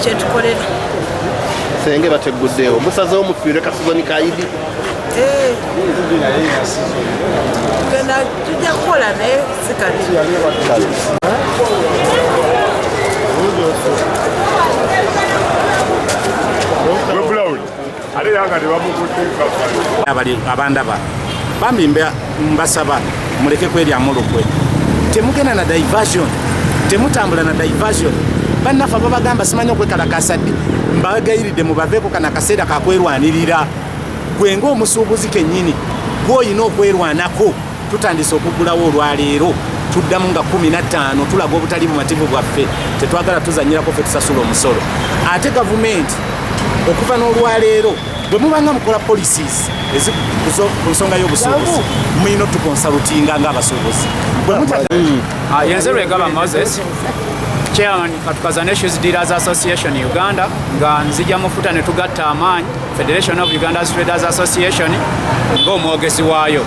kyetukolera senge bateguddeewo musazeewo mufiire kasizoni kaidi tugenda tujja kukola naye sikati abandaba bambi mbasaba muleke kweryamu lukwe temugenda na diversion temutambula na diversion bannaffe babagamba simanyi okwekalakasa ddi mbagayiridde mubaveeko kana akaseera kakwerwanirira gwe ng'omusuubuzi kennyini gw'olina okwerwanako tutandise okuggulawo olwaleero tuddamu nga 15 tulaga obutali bumativu bwaffe tetwagala tuzanyirako ffe tusasula omusolo ate gavumenti okuva n'olwaleero bwe mubanga mukola policies ku nsonga y'obusuubuzi muyina otukonsalutinga ng'abasuubuzi yenze Lwegaba Moses Chairman Katukazana Issues Dealers Association Uganda nga nzija mufuta ne tugatta amaanyi Federation of Uganda's Traders Association ng'omwogezi waayo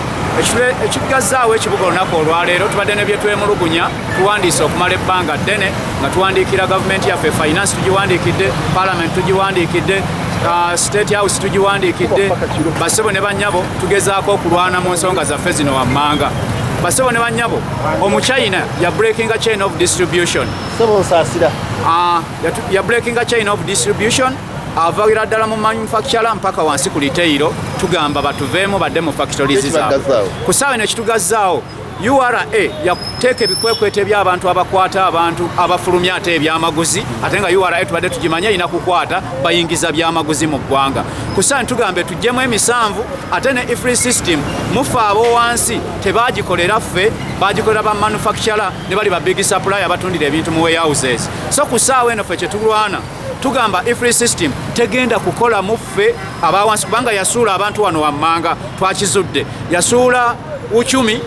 ekigazaawo ekibuga olunaku olwaleero tubadde ne bye twemulugunya tuwandiise okumala ebbanga ddene nga tuwandiikira gavumenti yaffe finance tugiwandiikidde parliament tugiwandiikidde State House tugiwandiikidde basebo ne bannyabo tugezaako okulwana mu nsonga zaffe zino wammanga basebo ne bannyabo omuchina ya breaking a chain of distribution ya breaking a chain of distribution avawira ddala mu manufacturer mpaka wansi ku liteiro tugamba batuveemu badde mu factories zaabwe ku ssaawa nekitugazzaawo URA yateeka ebikwekwete by'abantu abakwata abantu abafulumya ate ebyamaguzi ate nga URA tubadde tugimanye erina kukwata bayingiza byamaguzi mu ggwanga ku ssaawa tugambe tuggyemu emisanvu ate ne ifree system mufe ab'owansi tebagikolera ffe bagikolera ba manufacturer ne bali ba big supplier abatundira ebintu mu warehouses so ku ssaawa eno ffe kyetulwana tugamba ifree system tegenda kukola muffe abawansi kubanga yasuula abantu wano wammanga twakizudde yasuula uchumi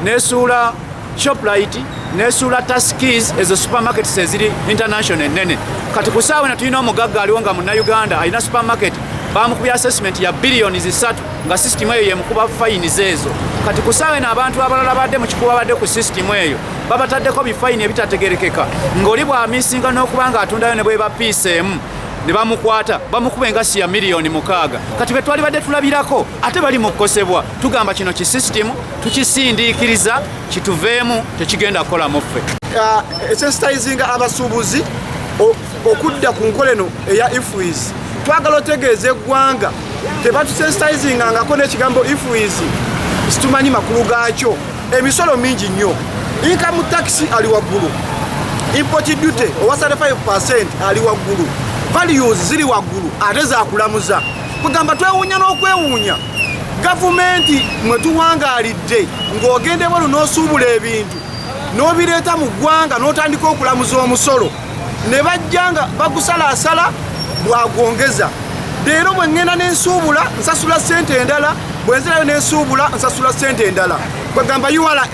nesuula Shoprite nesuula Taskis ezo supermarkets eziri international ennene kati ku ssaawa tulina omugagga aliwo nga munnayuganda alina supermarket bamukubya assessment ya billions 3 nga system eyo yemukuba fines ezo kati ku ssaawa eno abantu abalala badde mu kikuba badde ku system eyo babataddeko bifayini ebitategerekeka ng'oli bwamisinga n'okubanga atundayo ne bwe bapiiseemu ne bamukwata bamukuba engasi ya miliyoni 6 kati be twali badde tulabirako ate bali mu kukosebwa tugamba kino ki system tukisindiikiriza kituveemu tekigenda kukola muffe sensitizing abasuubuzi okudda ku nkola eno eya ifwiz twagala otegeeza eggwanga tebatusensitizingangako n'ekigambo ifwiz situmanyi makulu gaakyo emisolo mingi nnyo income tax ali waggulu import duty owa 35% ali waggulu values ziri waggulu ate zakulamuza kugamba twewuunya n'okwewuunya gavumenti mwe tuwangaalidde ng'ogende bwelu n'osuubula ebintu n'obireeta mu ggwanga n'otandika okulamuza omusolo ne bajjanga bagusalaasala bwagwongeza leero bwe ŋŋenda n'ensuubula nsasula ssente endala bwe nzirayo n'ensuubula nsasula ssente endala kwegamba URA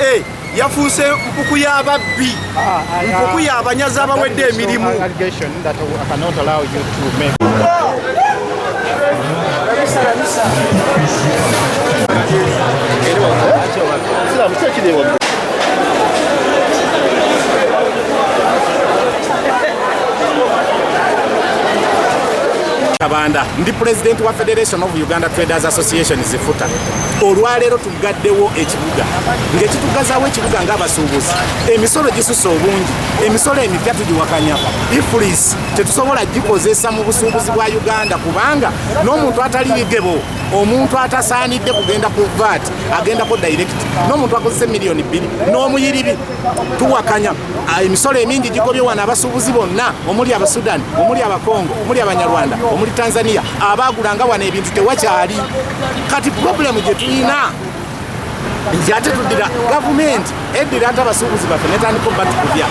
yafuuse mpuku y'ababbi mpuku y'abanyazi abawedde emirimu Kabanda ndi president wa Federation of Uganda Traders Association zifuta olwaleero tugaddewo ekibuga ng'ekitugazaawo ekibuga ng'abasuubuzi emisolo gisusa obungi emisolo emipya tugiwakanya iflis tetusobola gikozesa mu busuubuzi bwa Uganda kubanga n'omuntu atali bigebo omuntu atasaanidde kugenda ku VAT agendako direct n'omuntu akozesa miliyoni 2 n'omuyiribi tuwakanya emisolo emingi gigobye wano abasuubuzi bonna omuli Abasudani omuli Abakongo omuli Abanyarwanda omuli Tanzania abagulanga wano ebintu tewakyali kati problem gye tulina njate tuddira gavumenti eddira ate abasuubuzi baffe netandika batukubya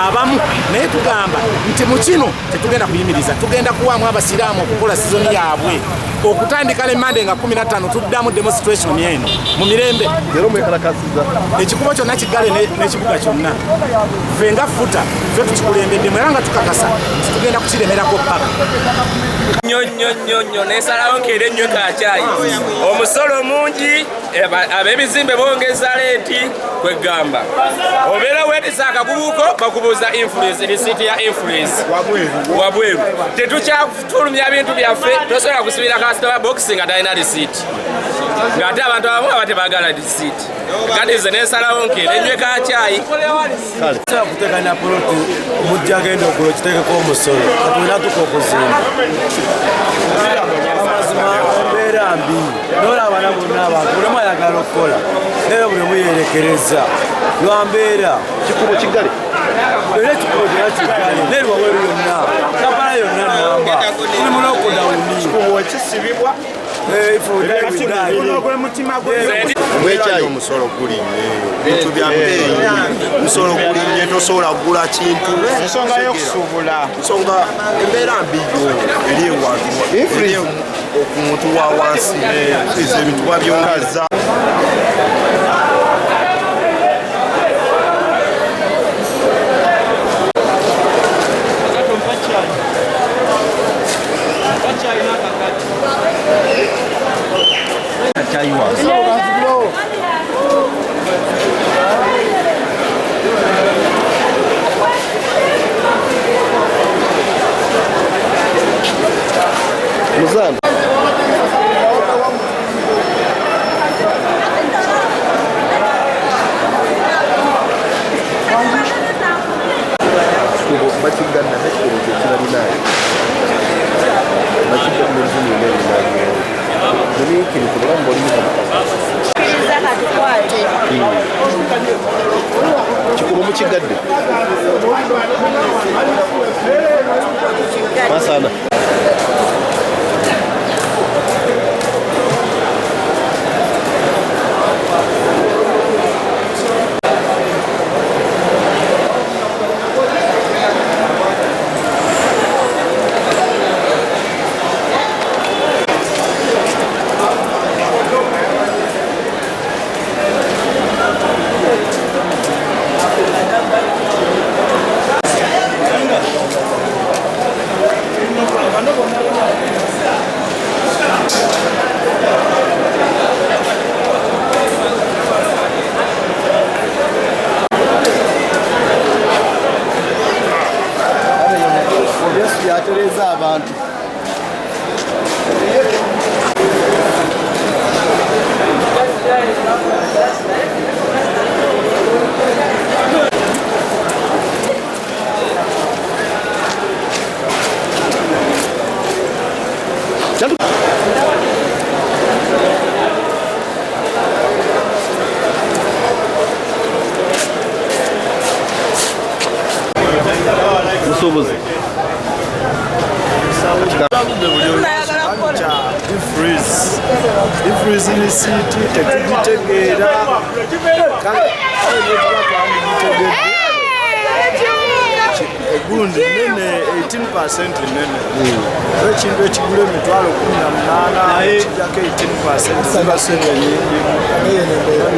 abamu naye tugamba nti mu kino tetugenda kuyimiriza tugenda kuwaamu abasiraamu okukola sizoni yaabwe okutandika ne Monday nga 15 tuddamu demonstration eno mu mirembe ekikubo kyonna kigale n'ekibuga kyonna ffe nga futa ffe tukikulembedde era nga tukakasa tugenda kukiremerako paka nnyo nesalawo nkeera ennyo kakyayi omusolo mungi ab'ebizimbe tebongeza lenti kwegamba obeera weetisa akakubuko bakubuuza influence risiti ya influence wabweru tetukyafulumya bintu byaffe tosobola kusibira customer box nga talina risiti ng'ate abantu abamu aba tebagala risiti kati ze neesalawo nkeerenywe kakyayi kutekanya poloti omujja agenda okulo kitekeko omusolo katulina tuka okuzimba amazima embeera mbi noolabana bonna abantu buli omu ayagala okukola naye buli omu yeerekereza lwambeera kikubo kiggale era ekikubo gyona kiggale nerwaweru yonna Kampala yonna namba tuli mu lokodawuni kikubo ekisibibwa Bekyaaye omusolo gulinye bintu bya mbeeyi omusolo gulinye tosobola kugula kintu ensonga y'okusuubula nsonga embeera mbi yo eri ewantu omuntu wa wansi ezo ebintu babyongeza Muzambi kikubo bakigana nekikubo kyekiralinayo bakigana enzininayo munikiri kubulamu olimu kikubo mukigadde masana yatereza abantu Abasubuzi ifreeze ni siti tekugitegeera egundi nene 18% nene ekintu ekigula emitwalo 18 kijjako 18% zibasente nyingi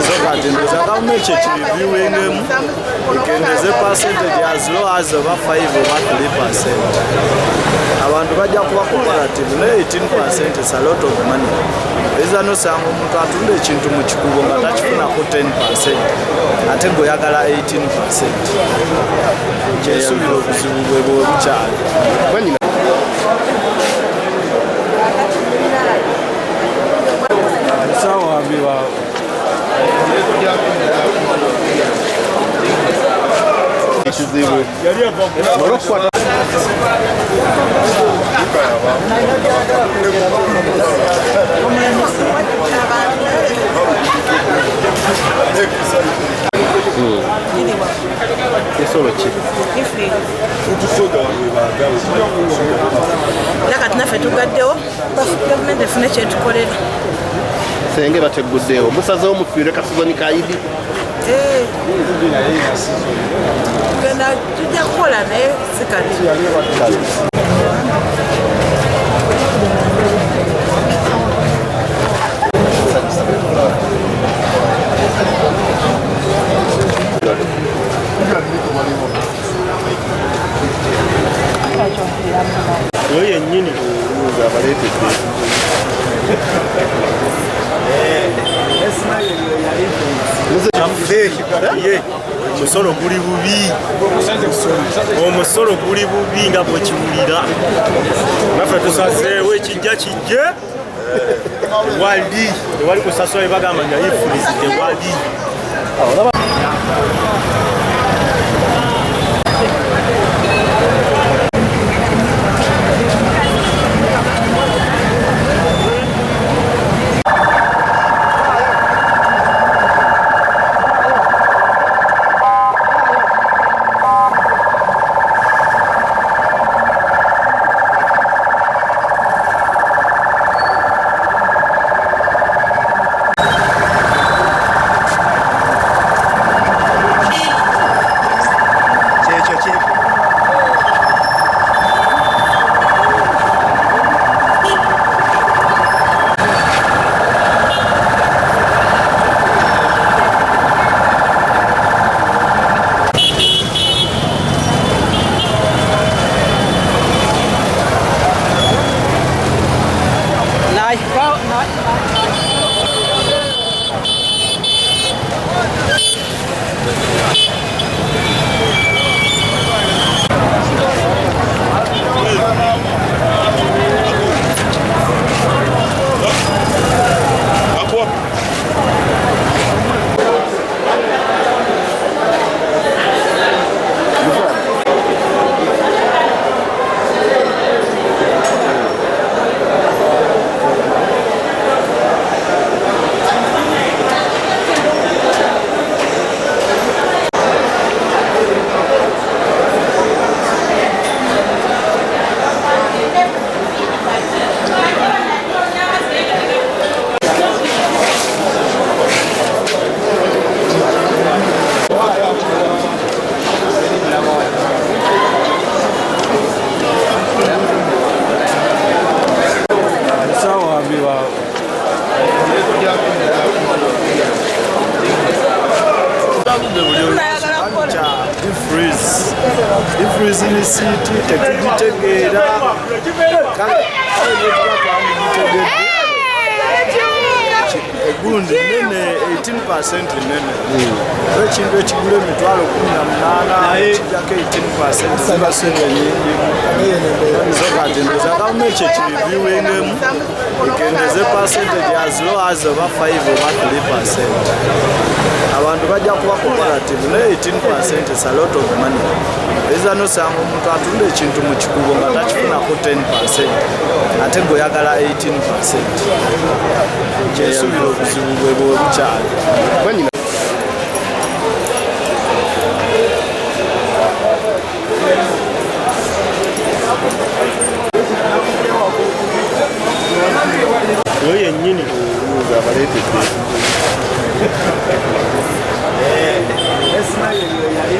zokati ndoza gavumenti ekyo kibiviwingemu ekendeze percentage as low as oba 5 oba 3%. abantu bajja kuba cooperative ne 18% is a lot of money. Eza nosanga omuntu atunda ekintu mu kikubo nga takifunako 10% ate goyagala 18%. Kyesubira obuzibu bwe bukyali. sawa biwa ekizibu olwokukwata esolo ki kati naffe tugaddewo gavumenti efune kyetukolera senge bateguddewo musazewo mufiire kasizoni kaidi tugenda tujja kukola naye si kati oyo yennyini abaletedde ye omusolo guli bubi omusolo guli bubi nga bwekiwulira naffe tusazeewo ekijja kijje wali tewali kusasula ebagamba nga ifulizi tewali egundi nene 18% nene ekintu ekigula emitwalo 18 kijjako 18% ziba sente nyingi zokati ndoza gavumenti ekiriviewingemu ekendeze percentage as low as oba 5 oba 3%. abantu bajja kuba cooperative ne 18% is a lot of money. Eza nosanga omuntu atunda ekintu mu kikubo nga takifunako 10% ate goyagala 18%. Kyesubira obuzibu bwe bwobukyali. Oye nyini abaletedde esina yali